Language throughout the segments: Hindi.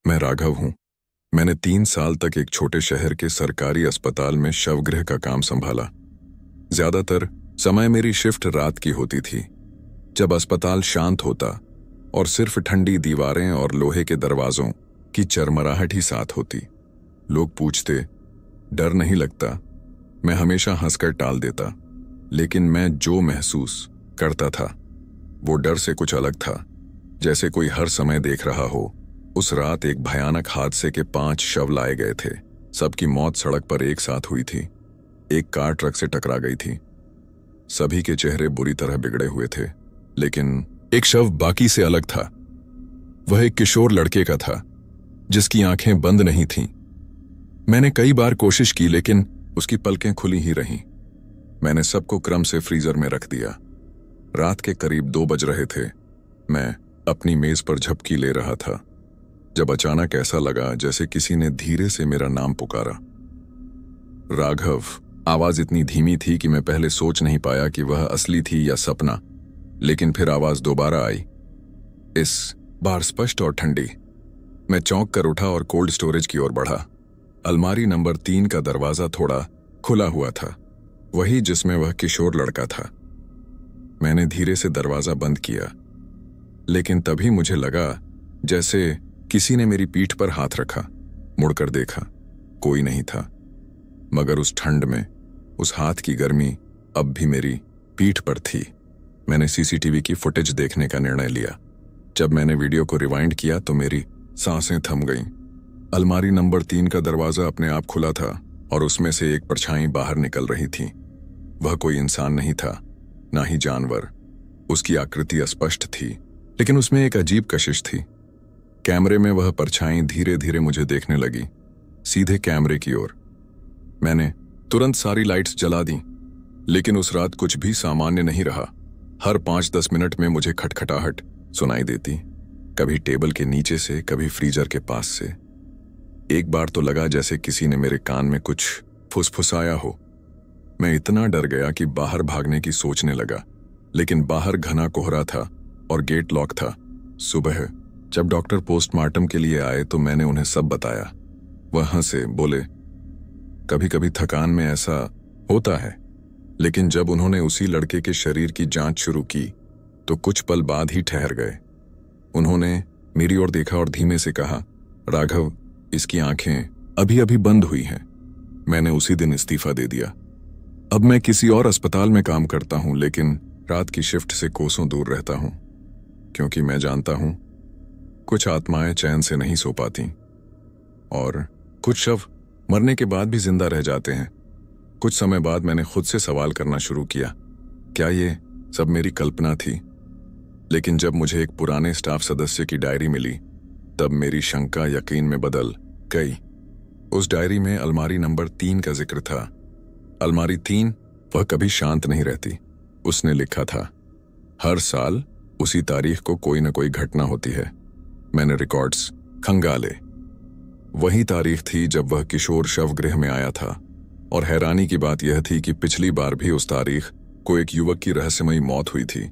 मैं राघव हूं। मैंने 3 साल तक एक छोटे शहर के सरकारी अस्पताल में शवगृह का काम संभाला। ज्यादातर समय मेरी शिफ्ट रात की होती थी, जब अस्पताल शांत होता और सिर्फ ठंडी दीवारें और लोहे के दरवाजों की चरमराहट ही साथ होती। लोग पूछते, डर नहीं लगता? मैं हमेशा हंसकर टाल देता, लेकिन मैं जो महसूस करता था वो डर से कुछ अलग था। जैसे कोई हर समय देख रहा हो। उस रात एक भयानक हादसे के 5 शव लाए गए थे। सबकी मौत सड़क पर एक साथ हुई थी। एक कार ट्रक से टकरा गई थी। सभी के चेहरे बुरी तरह बिगड़े हुए थे, लेकिन एक शव बाकी से अलग था। वह एक किशोर लड़के का था, जिसकी आंखें बंद नहीं थीं। मैंने कई बार कोशिश की, लेकिन उसकी पलकें खुली ही रहीं। मैंने सबको क्रम से फ्रीजर में रख दिया। रात के करीब 2 बज रहे थे। मैं अपनी मेज पर झपकी ले रहा था, जब अचानक ऐसा लगा जैसे किसी ने धीरे से मेरा नाम पुकारा। राघव। आवाज इतनी धीमी थी कि मैं पहले सोच नहीं पाया कि वह असली थी या सपना, लेकिन फिर आवाज दोबारा आई, इस बार स्पष्ट और ठंडी। मैं चौंक कर उठा और कोल्ड स्टोरेज की ओर बढ़ा। अलमारी नंबर 3 का दरवाजा थोड़ा खुला हुआ था, वही जिसमें वह किशोर लड़का था। मैंने धीरे से दरवाजा बंद किया, लेकिन तभी मुझे लगा जैसे किसी ने मेरी पीठ पर हाथ रखा। मुड़कर देखा, कोई नहीं था, मगर उस ठंड में उस हाथ की गर्मी अब भी मेरी पीठ पर थी। मैंने सीसीटीवी की फुटेज देखने का निर्णय लिया। जब मैंने वीडियो को रिवाइंड किया तो मेरी सांसें थम गईं। अलमारी नंबर 3 का दरवाजा अपने आप खुला था और उसमें से एक परछाई बाहर निकल रही थी। वह कोई इंसान नहीं था, ना ही जानवर। उसकी आकृति अस्पष्ट थी, लेकिन उसमें एक अजीब कशिश थी। कैमरे में वह परछाई धीरे धीरे मुझे देखने लगी, सीधे कैमरे की ओर। मैंने तुरंत सारी लाइट्स जला दी, लेकिन उस रात कुछ भी सामान्य नहीं रहा। हर 5-10 मिनट में मुझे खटखटाहट सुनाई देती, कभी टेबल के नीचे से, कभी फ्रीजर के पास से। एक बार तो लगा जैसे किसी ने मेरे कान में कुछ फुसफुसाया हो। मैं इतना डर गया कि बाहर भागने की सोचने लगा, लेकिन बाहर घना कोहरा था और गेट लॉक था। सुबह जब डॉक्टर पोस्टमार्टम के लिए आए तो मैंने उन्हें सब बताया। वह हंसे, बोले, कभी कभी थकान में ऐसा होता है। लेकिन जब उन्होंने उसी लड़के के शरीर की जांच शुरू की तो कुछ पल बाद ही ठहर गए। उन्होंने मेरी ओर देखा और धीमे से कहा, राघव, इसकी आंखें अभी अभी बंद हुई हैं। मैंने उसी दिन इस्तीफा दे दिया। अब मैं किसी और अस्पताल में काम करता हूं, लेकिन रात की शिफ्ट से कोसों दूर रहता हूं, क्योंकि मैं जानता हूं कुछ आत्माएं चैन से नहीं सो पाती और कुछ शव मरने के बाद भी जिंदा रह जाते हैं। कुछ समय बाद मैंने खुद से सवाल करना शुरू किया, क्या ये सब मेरी कल्पना थी? लेकिन जब मुझे एक पुराने स्टाफ सदस्य की डायरी मिली, तब मेरी शंका यकीन में बदल गई। उस डायरी में अलमारी नंबर 3 का जिक्र था। अलमारी 3 वह कभी शांत नहीं रहती। उसने लिखा था, हर साल उसी तारीख को कोई न कोई घटना होती है। मैंने रिकॉर्ड्स खंगाले। वही तारीख थी जब वह किशोर शवगृह में आया था, और हैरानी की बात यह थी कि पिछली बार भी उस तारीख को एक युवक की रहस्यमयी मौत हुई थी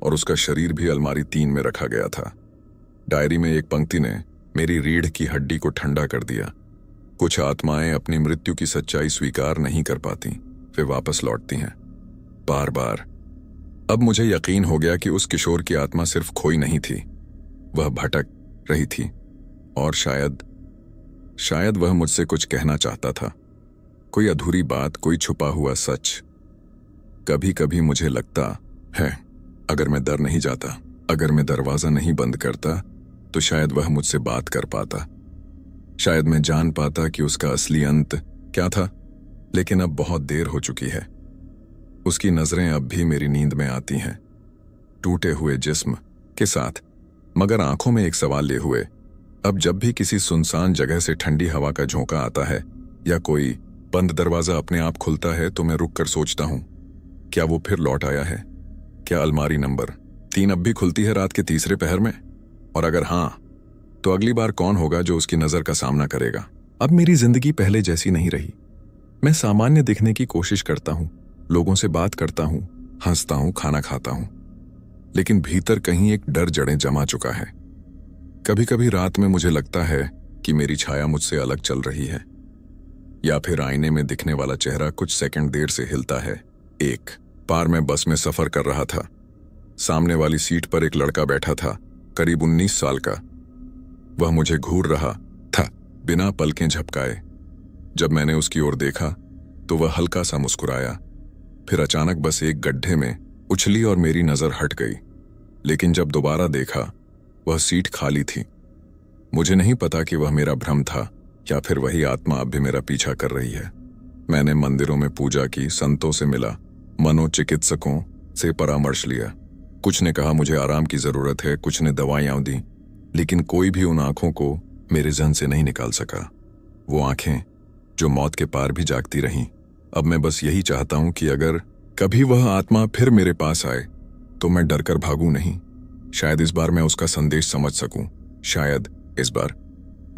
और उसका शरीर भी अलमारी 3 में रखा गया था। डायरी में एक पंक्ति ने मेरी रीढ़ की हड्डी को ठंडा कर दिया। कुछ आत्माएं अपनी मृत्यु की सच्चाई स्वीकार नहीं कर पाती, वे वापस लौटती हैं, बार बार। अब मुझे यकीन हो गया कि उस किशोर की आत्मा सिर्फ खोई नहीं थी, वह भटक रही थी, और शायद वह मुझसे कुछ कहना चाहता था। कोई अधूरी बात, कोई छुपा हुआ सच। कभी कभी मुझे लगता है, अगर मैं डर नहीं जाता, अगर मैं दरवाजा नहीं बंद करता, तो शायद वह मुझसे बात कर पाता। शायद मैं जान पाता कि उसका असली अंत क्या था। लेकिन अब बहुत देर हो चुकी है। उसकी नजरें अब भी मेरी नींद में आती हैं, टूटे हुए जिस्म के साथ, मगर आंखों में एक सवाल लिए हुए। अब जब भी किसी सुनसान जगह से ठंडी हवा का झोंका आता है या कोई बंद दरवाजा अपने आप खुलता है, तो मैं रुक कर सोचता हूं, क्या वो फिर लौट आया है? क्या अलमारी नंबर 3 अब भी खुलती है रात के तीसरे पहर में? और अगर हां, तो अगली बार कौन होगा जो उसकी नजर का सामना करेगा? अब मेरी जिंदगी पहले जैसी नहीं रही। मैं सामान्य दिखने की कोशिश करता हूं, लोगों से बात करता हूं, हंसता हूं, खाना खाता हूं, लेकिन भीतर कहीं एक डर जड़ें जमा चुका है। कभी कभी रात में मुझे लगता है कि मेरी छाया मुझसे अलग चल रही है, या फिर आईने में दिखने वाला चेहरा कुछ सेकंड देर से हिलता है। एक बार मैं बस में सफर कर रहा था। सामने वाली सीट पर एक लड़का बैठा था, करीब 19 साल का। वह मुझे घूर रहा था बिना पलकें झपकाए। जब मैंने उसकी ओर देखा तो वह हल्का सा मुस्कुराया, फिर अचानक बस एक गड्ढे में उछली और मेरी नजर हट गई। लेकिन जब दोबारा देखा, वह सीट खाली थी। मुझे नहीं पता कि वह मेरा भ्रम था या फिर वही आत्मा अब भी मेरा पीछा कर रही है। मैंने मंदिरों में पूजा की, संतों से मिला, मनोचिकित्सकों से परामर्श लिया। कुछ ने कहा मुझे आराम की जरूरत है, कुछ ने दवाइयां दी, लेकिन कोई भी उन आंखों को मेरे जहन से नहीं निकाल सका। वो आंखें जो मौत के पार भी जागती रहीं। अब मैं बस यही चाहता हूं कि अगर कभी वह आत्मा फिर मेरे पास आए तो मैं डरकर भागूं नहीं। शायद इस बार मैं उसका संदेश समझ सकूं। शायद इस बार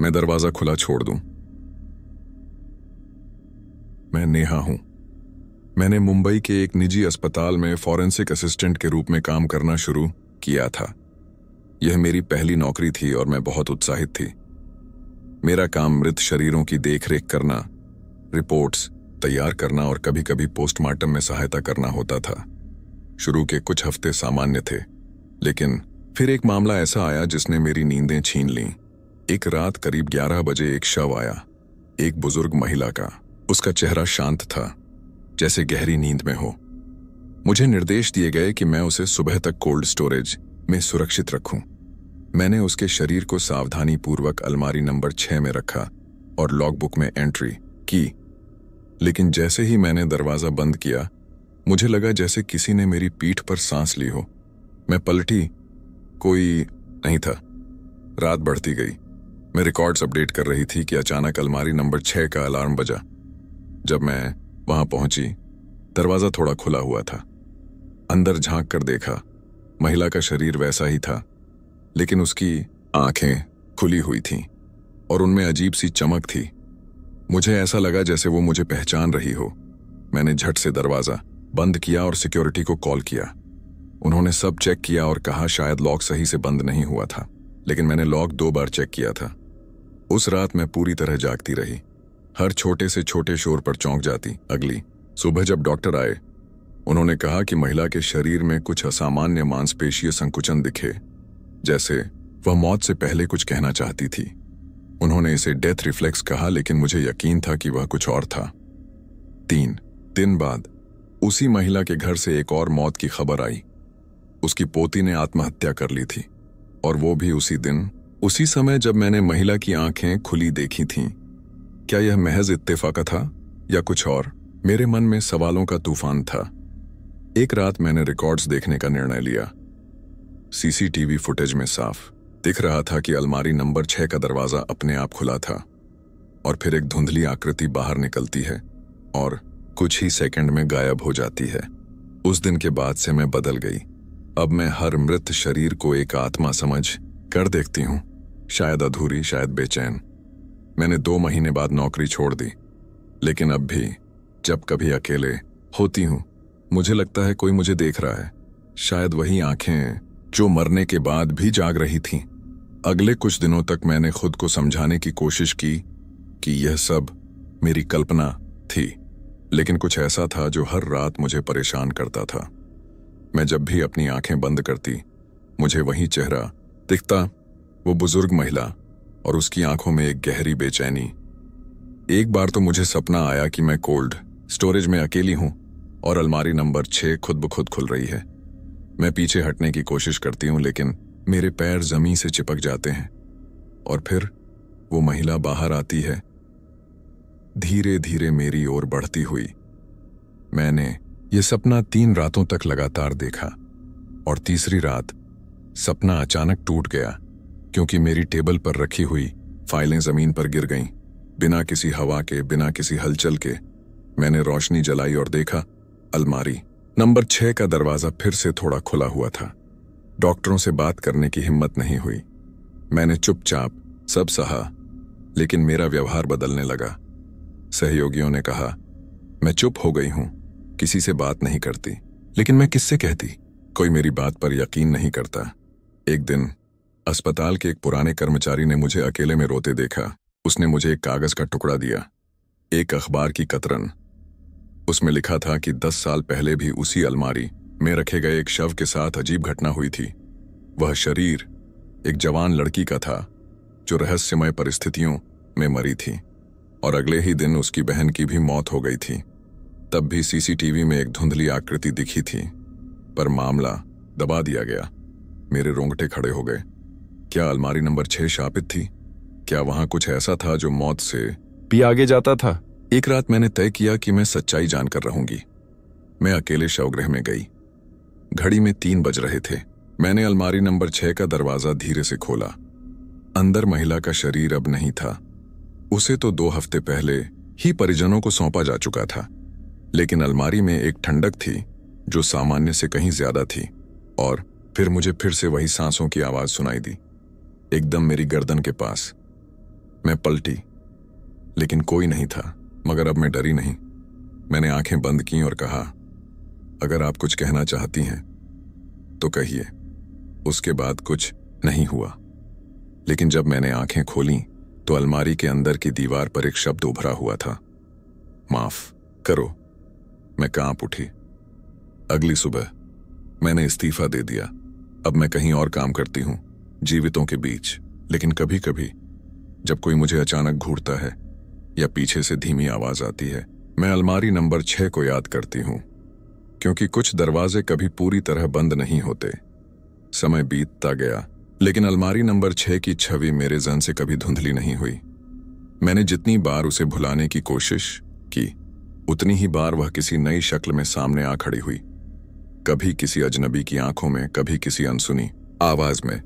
मैं दरवाजा खुला छोड़ दूं। मैं नेहा हूं। मैंने मुंबई के एक निजी अस्पताल में फॉरेंसिक असिस्टेंट के रूप में काम करना शुरू किया था। यह मेरी पहली नौकरी थी और मैं बहुत उत्साहित थी। मेरा काम मृत शरीरों की देखरेख करना, रिपोर्ट्स तैयार करना और कभी-कभी पोस्टमार्टम में सहायता करना होता था। शुरू के कुछ हफ्ते सामान्य थे, लेकिन फिर एक मामला ऐसा आया जिसने मेरी नींदें छीन लीं। एक रात करीब 11 बजे एक शव आया, एक बुजुर्ग महिला का। उसका चेहरा शांत था, जैसे गहरी नींद में हो। मुझे निर्देश दिए गए कि मैं उसे सुबह तक कोल्ड स्टोरेज में सुरक्षित रखूं। मैंने उसके शरीर को सावधानी पूर्वक अलमारी नंबर 6 में रखा और लॉगबुक में एंट्री की। लेकिन जैसे ही मैंने दरवाजा बंद किया, मुझे लगा जैसे किसी ने मेरी पीठ पर सांस ली हो। मैं पलटी, कोई नहीं था। रात बढ़ती गई। मैं रिकॉर्ड्स अपडेट कर रही थी कि अचानक अलमारी नंबर 6 का अलार्म बजा। जब मैं वहां पहुंची, दरवाजा थोड़ा खुला हुआ था। अंदर झांक कर देखा, महिला का शरीर वैसा ही था, लेकिन उसकी आंखें खुली हुई थीं और उनमें अजीब सी चमक थी। मुझे ऐसा लगा जैसे वो मुझे पहचान रही हो। मैंने झट से दरवाजा बंद किया और सिक्योरिटी को कॉल किया। उन्होंने सब चेक किया और कहा शायद लॉक सही से बंद नहीं हुआ था, लेकिन मैंने लॉक 2 बार चेक किया था। उस रात मैं पूरी तरह जागती रही, हर छोटे से छोटे शोर पर चौंक जाती। अगली सुबह जब डॉक्टर आए, उन्होंने कहा कि महिला के शरीर में कुछ असामान्य मांसपेशीय संकुचन दिखे, जैसे वह मौत से पहले कुछ कहना चाहती थी। उन्होंने इसे डेथ रिफ्लेक्स कहा, लेकिन मुझे यकीन था कि वह कुछ और था। 3 दिन बाद उसी महिला के घर से एक और मौत की खबर आई। उसकी पोती ने आत्महत्या कर ली थी, और वो भी उसी दिन, उसी समय जब मैंने महिला की आंखें खुली देखी थीं। क्या यह महज इत्तेफाक था या कुछ और? मेरे मन में सवालों का तूफान था। एक रात मैंने रिकॉर्ड्स देखने का निर्णय लिया। सीसीटीवी फुटेज में साफ दिख रहा था कि अलमारी नंबर 6 का दरवाजा अपने आप खुला था और फिर एक धुंधली आकृति बाहर निकलती है और कुछ ही सेकंड में गायब हो जाती है। उस दिन के बाद से मैं बदल गई। अब मैं हर मृत शरीर को एक आत्मा समझ कर देखती हूँ, शायद अधूरी, शायद बेचैन। मैंने 2 महीने बाद नौकरी छोड़ दी, लेकिन अब भी जब कभी अकेले होती हूँ, मुझे लगता है कोई मुझे देख रहा है। शायद वही आंखें जो मरने के बाद भी जाग रही थीं। अगले कुछ दिनों तक मैंने खुद को समझाने की कोशिश की कि यह सब मेरी कल्पना थी, लेकिन कुछ ऐसा था जो हर रात मुझे परेशान करता था। मैं जब भी अपनी आंखें बंद करती, मुझे वही चेहरा दिखता, वो बुजुर्ग महिला, और उसकी आंखों में एक गहरी बेचैनी। एक बार तो मुझे सपना आया कि मैं कोल्ड स्टोरेज में अकेली हूं और अलमारी नंबर 6 खुद ब खुद खुल रही है। मैं पीछे हटने की कोशिश करती हूं, लेकिन मेरे पैर जमीन से चिपक जाते हैं और फिर वो महिला बाहर आती है, धीरे धीरे मेरी ओर बढ़ती हुई। मैंने ये सपना 3 रातों तक लगातार देखा और तीसरी रात सपना अचानक टूट गया, क्योंकि मेरी टेबल पर रखी हुई फाइलें जमीन पर गिर गईं। बिना किसी हवा के, बिना किसी हलचल के मैंने रोशनी जलाई और देखा, अलमारी नंबर 6 का दरवाजा फिर से थोड़ा खुला हुआ था। डॉक्टरों से बात करने की हिम्मत नहीं हुई। मैंने चुपचाप सब सहा, लेकिन मेरा व्यवहार बदलने लगा। सहयोगियों ने कहा, मैं चुप हो गई हूं, किसी से बात नहीं करती, लेकिन मैं किससे कहती? कोई मेरी बात पर यकीन नहीं करता। एक दिन अस्पताल के एक पुराने कर्मचारी ने मुझे अकेले में रोते देखा। उसने मुझे एक कागज का टुकड़ा दिया, एक अखबार की कतरन। उसमें लिखा था कि 10 साल पहले भी उसी अलमारी में रखे गए एक शव के साथ अजीब घटना हुई थी। वह शरीर एक जवान लड़की का था जो रहस्यमय परिस्थितियों में मरी थी, और अगले ही दिन उसकी बहन की भी मौत हो गई थी। तब भी सीसीटीवी में एक धुंधली आकृति दिखी थी, पर मामला दबा दिया गया। मेरे रोंगटे खड़े हो गए। क्या अलमारी नंबर 6 शापित थी? क्या वहां कुछ ऐसा था जो मौत से भी आगे जाता था? एक रात मैंने तय किया कि मैं सच्चाई जानकर रहूंगी। मैं अकेले शवगृह में गई। घड़ी में 3 बज रहे थे। मैंने अलमारी नंबर 6 का दरवाजा धीरे से खोला। अंदर महिला का शरीर अब नहीं था। उसे तो 2 हफ्ते पहले ही परिजनों को सौंपा जा चुका था, लेकिन अलमारी में एक ठंडक थी जो सामान्य से कहीं ज्यादा थी। और फिर मुझे फिर से वही सांसों की आवाज सुनाई दी, एकदम मेरी गर्दन के पास। मैं पलटी, लेकिन कोई नहीं था। मगर अब मैं डरी नहीं। मैंने आंखें बंद की और कहा, अगर आप कुछ कहना चाहती हैं तो कहिए। उसके बाद कुछ नहीं हुआ, लेकिन जब मैंने आंखें खोलीं तो अलमारी के अंदर की दीवार पर एक शब्द उभरा हुआ था, माफ करो। मैं कांप उठी। अगली सुबह मैंने इस्तीफा दे दिया। अब मैं कहीं और काम करती हूं, जीवितों के बीच। लेकिन कभी कभी जब कोई मुझे अचानक घूरता है या पीछे से धीमी आवाज आती है, मैं अलमारी नंबर 6 को याद करती हूं, क्योंकि कुछ दरवाजे कभी पूरी तरह बंद नहीं होते। समय बीतता गया, लेकिन अलमारी नंबर 6 की छवि मेरे जहन से कभी धुंधली नहीं हुई। मैंने जितनी बार उसे भुलाने की कोशिश की, उतनी ही बार वह किसी नई शक्ल में सामने आ खड़ी हुई। कभी किसी अजनबी की आंखों में, कभी किसी अनसुनी आवाज में,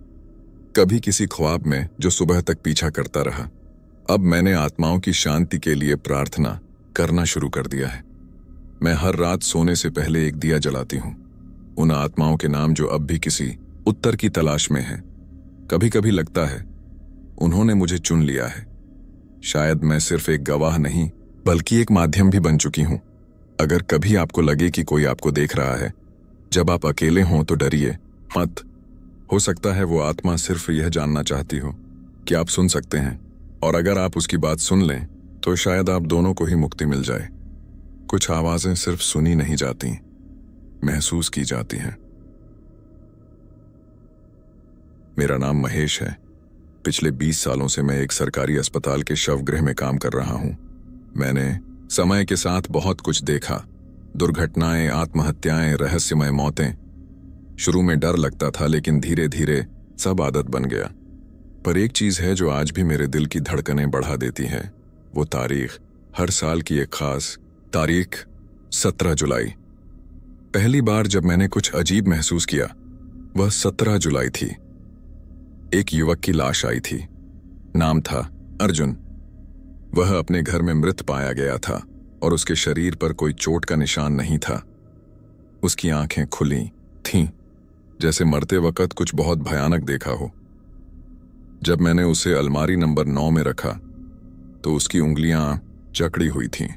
कभी किसी ख्वाब में जो सुबह तक पीछा करता रहा। अब मैंने आत्माओं की शांति के लिए प्रार्थना करना शुरू कर दिया है। मैं हर रात सोने से पहले एक दिया जलाती हूं, उन आत्माओं के नाम जो अब भी किसी उत्तर की तलाश में हैं। कभी कभी लगता है उन्होंने मुझे चुन लिया है। शायद मैं सिर्फ एक गवाह नहीं, बल्कि एक माध्यम भी बन चुकी हूं। अगर कभी आपको लगे कि कोई आपको देख रहा है जब आप अकेले हों, तो डरिए मत। हो सकता है वो आत्मा सिर्फ यह जानना चाहती हो कि आप सुन सकते हैं, और अगर आप उसकी बात सुन लें तो शायद आप दोनों को ही मुक्ति मिल जाए। कुछ आवाजें सिर्फ सुनी नहीं जाती, महसूस की जाती हैं। मेरा नाम महेश है। पिछले 20 सालों से मैं एक सरकारी अस्पताल के शवगृह में काम कर रहा हूं। मैंने समय के साथ बहुत कुछ देखा, दुर्घटनाएं, आत्महत्याएं, रहस्यमय मौतें। शुरू में डर लगता था, लेकिन धीरे धीरे सब आदत बन गया। पर एक चीज है जो आज भी मेरे दिल की धड़कनें बढ़ा देती है, वो तारीख। हर साल की एक खास तारीख, 17 जुलाई। पहली बार जब मैंने कुछ अजीब महसूस किया, वह 17 जुलाई थी। एक युवक की लाश आई थी। नाम था अर्जुन। वह अपने घर में मृत पाया गया था और उसके शरीर पर कोई चोट का निशान नहीं था। उसकी आंखें खुली थीं, जैसे मरते वक्त कुछ बहुत भयानक देखा हो। जब मैंने उसे अलमारी नंबर 9 में रखा तो उसकी उंगलियां जकड़ी हुई थीं,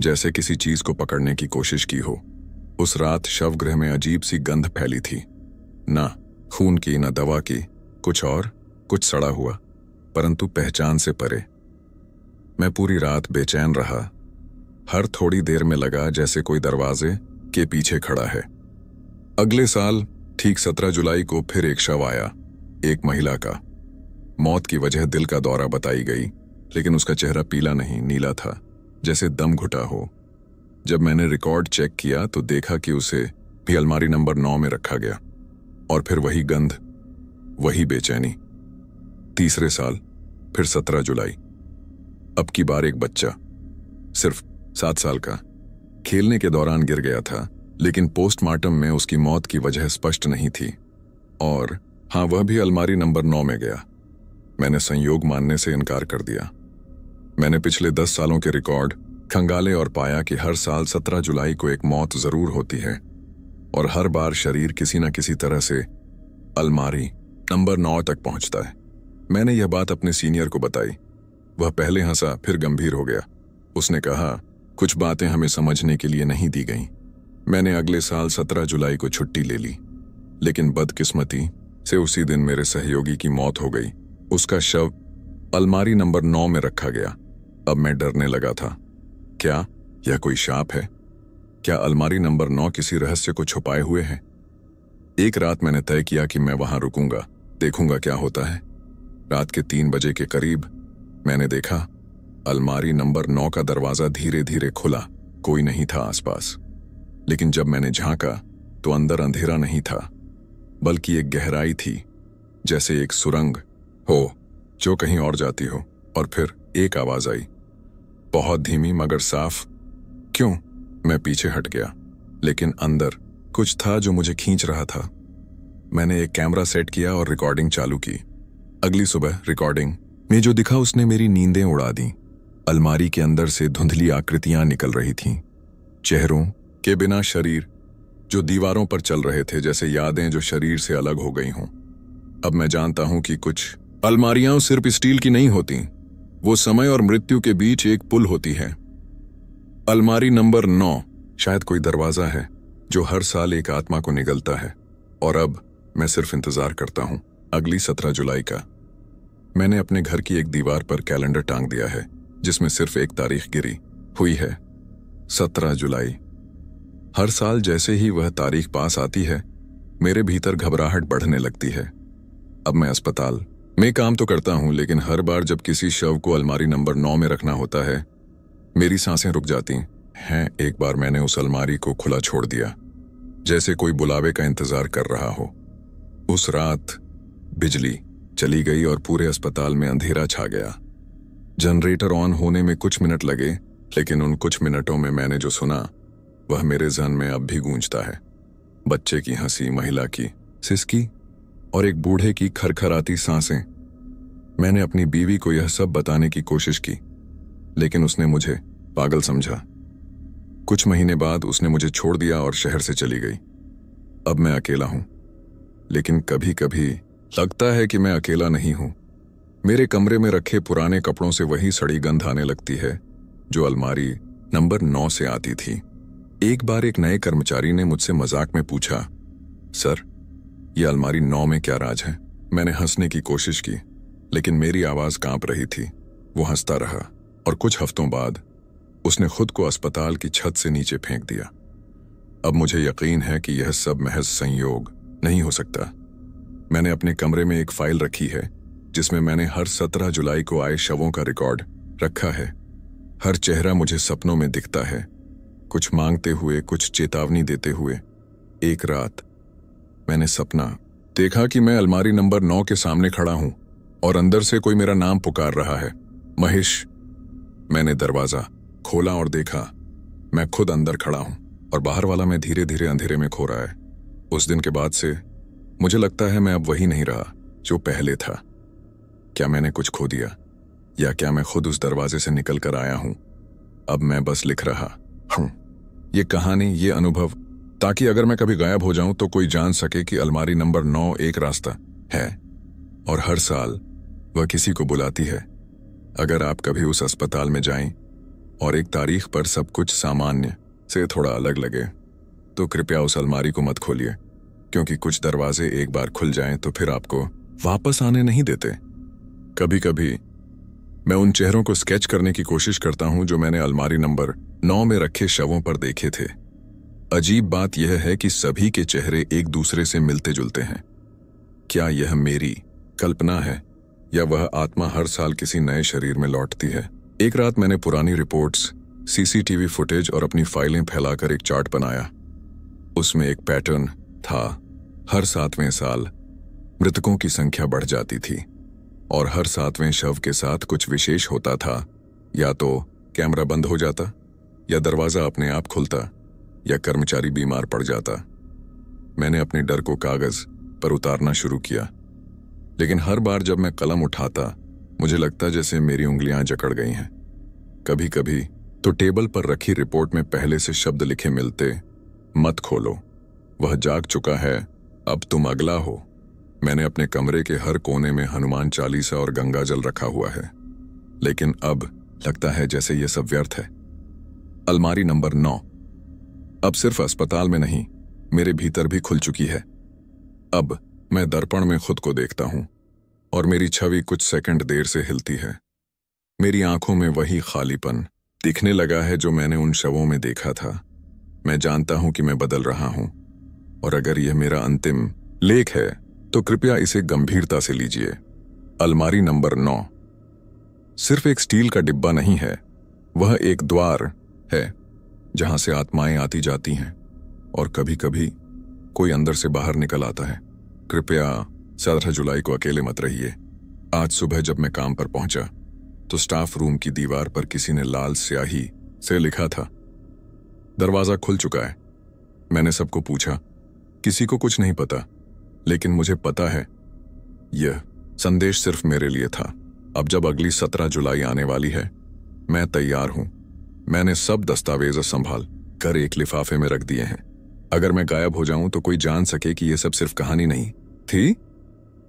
जैसे किसी चीज को पकड़ने की कोशिश की हो। उस रात शवगृह में अजीब सी गंध फैली थी, ना खून की, ना दवा की, कुछ और, कुछ सड़ा हुआ, परंतु पहचान से परे। मैं पूरी रात बेचैन रहा। हर थोड़ी देर में लगा जैसे कोई दरवाजे के पीछे खड़ा है। अगले साल ठीक 17 जुलाई को फिर एक शव आया, एक महिला का। मौत की वजह दिल का दौरा बताई गई, लेकिन उसका चेहरा पीला नहीं, नीला था, जैसे दम घुटा हो। जब मैंने रिकॉर्ड चेक किया तो देखा कि उसे भी अलमारी नंबर 9 में रखा गया। और फिर वही गंध, वही बेचैनी। तीसरे साल फिर 17 जुलाई। अब की बार एक बच्चा, सिर्फ 7 साल का, खेलने के दौरान गिर गया था, लेकिन पोस्टमार्टम में उसकी मौत की वजह स्पष्ट नहीं थी। और हाँ, वह भी अलमारी नंबर 9 में गया। मैंने संयोग मानने से इनकार कर दिया। मैंने पिछले 10 सालों के रिकॉर्ड खंगाले और पाया कि हर साल 17 जुलाई को एक मौत जरूर होती है, और हर बार शरीर किसी न किसी तरह से अलमारी नंबर 9 तक पहुंचता है। मैंने यह बात अपने सीनियर को बताई। वह पहले हंसा, फिर गंभीर हो गया। उसने कहा, कुछ बातें हमें समझने के लिए नहीं दी गईं। मैंने अगले साल 17 जुलाई को छुट्टी ले ली, लेकिन बदकिस्मती से उसी दिन मेरे सहयोगी की मौत हो गई। उसका शव अलमारी नंबर 9 में रखा गया। अब मैं डरने लगा था। क्या यह कोई शाप है? क्या अलमारी नंबर 9 किसी रहस्य को छुपाए हुए है? एक रात मैंने तय किया कि मैं वहां रुकूंगा, देखूंगा क्या होता है। रात के 3 बजे के करीब मैंने देखा अलमारी नंबर 9 का दरवाजा धीरे धीरे खुला। कोई नहीं था आसपास, लेकिन जब मैंने झांका तो अंदर अंधेरा नहीं था, बल्कि एक गहराई थी, जैसे एक सुरंग हो जो कहीं और जाती हो। और फिर एक आवाज आई, बहुत धीमी मगर साफ। क्यों? मैं पीछे हट गया, लेकिन अंदर कुछ था जो मुझे खींच रहा था। मैंने एक कैमरा सेट किया और रिकॉर्डिंग चालू की। अगली सुबह रिकॉर्डिंग में जो दिखा उसने मेरी नींदें उड़ा दी। अलमारी के अंदर से धुंधली आकृतियां निकल रही थीं, चेहरों के बिना शरीर जो दीवारों पर चल रहे थे, जैसे यादें जो शरीर से अलग हो गई हों। अब मैं जानता हूं कि कुछ अलमारियां सिर्फ स्टील की नहीं होती, वो समय और मृत्यु के बीच एक पुल होती है। अलमारी नंबर 9 शायद कोई दरवाजा है जो हर साल एक आत्मा को निगलता है। और अब मैं सिर्फ इंतजार करता हूं अगली 17 जुलाई का। मैंने अपने घर की एक दीवार पर कैलेंडर टांग दिया है, जिसमें सिर्फ एक तारीख गिरी हुई है, 17 जुलाई। हर साल जैसे ही वह तारीख पास आती है, मेरे भीतर घबराहट बढ़ने लगती है। अब मैं अस्पताल में काम तो करता हूं, लेकिन हर बार जब किसी शव को अलमारी नंबर 9 में रखना होता है, मेरी सांसें रुक जाती हैं। एक बार मैंने उस अलमारी को खुला छोड़ दिया, जैसे कोई बुलावे का इंतजार कर रहा हो। उस रात बिजली चली गई और पूरे अस्पताल में अंधेरा छा गया। जनरेटर ऑन होने में कुछ मिनट लगे, लेकिन उन कुछ मिनटों में मैंने जो सुना वह मेरे जहन में अब भी गूंजता है। बच्चे की हंसी, महिला की सिसकी और एक बूढ़े की खरखराती सांसें। मैंने अपनी बीवी को यह सब बताने की कोशिश की, लेकिन उसने मुझे पागल समझा। कुछ महीने बाद उसने मुझे छोड़ दिया और शहर से चली गई। अब मैं अकेला हूं, लेकिन कभी कभी लगता है कि मैं अकेला नहीं हूं। मेरे कमरे में रखे पुराने कपड़ों से वही सड़ी गंध आने लगती है जो अलमारी नंबर 9 से आती थी। एक बार एक नए कर्मचारी ने मुझसे मजाक में पूछा, सर, यह अलमारी 9 में क्या राज है? मैंने हंसने की कोशिश की, लेकिन मेरी आवाज कांप रही थी। वो हंसता रहा और कुछ हफ्तों बाद उसने खुद को अस्पताल की छत से नीचे फेंक दिया। अब मुझे यकीन है कि यह सब महज संयोग नहीं हो सकता। मैंने अपने कमरे में एक फाइल रखी है जिसमें मैंने हर 17 जुलाई को आए शवों का रिकॉर्ड रखा है। हर चेहरा मुझे सपनों में दिखता है, कुछ मांगते हुए, कुछ चेतावनी देते हुए। एक रात मैंने सपना देखा कि मैं अलमारी नंबर 9 के सामने खड़ा हूं और अंदर से कोई मेरा नाम पुकार रहा है, महेश। मैंने दरवाजा खोला और देखा मैं खुद अंदर खड़ा हूं और बाहर वाला मैं धीरे धीरे अंधेरे में खो रहा है। उस दिन के बाद से मुझे लगता है मैं अब वही नहीं रहा जो पहले था। क्या मैंने कुछ खो दिया, या क्या मैं खुद उस दरवाजे से निकल कर आया हूं? अब मैं बस लिख रहा हूं ये कहानी, ये अनुभव, ताकि अगर मैं कभी गायब हो जाऊं तो कोई जान सके कि अलमारी नंबर 9 एक रास्ता है और हर साल वह किसी को बुलाती है। अगर आप कभी उस अस्पताल में जाएं और एक तारीख पर सब कुछ सामान्य से थोड़ा अलग लगे, तो कृपया उस अलमारी को मत खोलिए, क्योंकि कुछ दरवाजे एक बार खुल जाएं तो फिर आपको वापस आने नहीं देते। कभी कभी मैं उन चेहरों को स्केच करने की कोशिश करता हूं जो मैंने अलमारी नंबर 9 में रखे शवों पर देखे थे। अजीब बात यह है कि सभी के चेहरे एक दूसरे से मिलते जुलते हैं। क्या यह मेरी कल्पना है या वह आत्मा हर साल किसी नए शरीर में लौटती है? एक रात मैंने पुरानी रिपोर्ट्स, सीसीटीवी फुटेज और अपनी फाइलें फैलाकर एक चार्ट बनाया। उसमें एक पैटर्न था। हर 7वें साल मृतकों की संख्या बढ़ जाती थी और हर 7वें शव के साथ कुछ विशेष होता था। या तो कैमरा बंद हो जाता, या दरवाजा अपने आप खुलता, या कर्मचारी बीमार पड़ जाता। मैंने अपने डर को कागज पर उतारना शुरू किया, लेकिन हर बार जब मैं कलम उठाता मुझे लगता जैसे मेरी उंगलियां जकड़ गई हैं। कभी कभी तो टेबल पर रखी रिपोर्ट में पहले से शब्द लिखे मिलते, मत खोलो, वह जाग चुका है, अब तुम अगला हो। मैंने अपने कमरे के हर कोने में हनुमान चालीसा और गंगा जल रखा हुआ है, लेकिन अब लगता है जैसे यह सब व्यर्थ है। अलमारी नंबर 9 अब सिर्फ अस्पताल में नहीं, मेरे भीतर भी खुल चुकी है। अब मैं दर्पण में खुद को देखता हूं और मेरी छवि कुछ सेकंड देर से हिलती है। मेरी आंखों में वही खालीपन दिखने लगा है जो मैंने उन शवों में देखा था। मैं जानता हूं कि मैं बदल रहा हूं, और अगर यह मेरा अंतिम लेख है तो कृपया इसे गंभीरता से लीजिए। अलमारी नंबर 9 सिर्फ एक स्टील का डिब्बा नहीं है, वह एक द्वार है जहां से आत्माएं आती जाती हैं, और कभी कभी कोई अंदर से बाहर निकल आता है। कृपया 17 जुलाई को अकेले मत रहिए। आज सुबह जब मैं काम पर पहुंचा तो स्टाफ रूम की दीवार पर किसी ने लाल स्याही से लिखा था, दरवाजा खुल चुका है। मैंने सबको पूछा, किसी को कुछ नहीं पता, लेकिन मुझे पता है यह संदेश सिर्फ मेरे लिए था। अब जब अगली 17 जुलाई आने वाली है, मैं तैयार हूं। मैंने सब दस्तावेज संभाल कर एक लिफाफे में रख दिए हैं। अगर मैं गायब हो जाऊं तो कोई जान सके कि यह सब सिर्फ कहानी नहीं थी।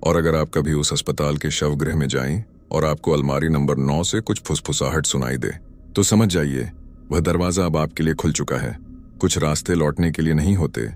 और अगर आप कभी उस अस्पताल के शवगृह में जाएं और आपको अलमारी नंबर 9 से कुछ फुसफुसाहट सुनाई दे, तो समझ जाइए वह दरवाजा अब आपके लिए खुल चुका है। कुछ रास्ते लौटने के लिए नहीं होते,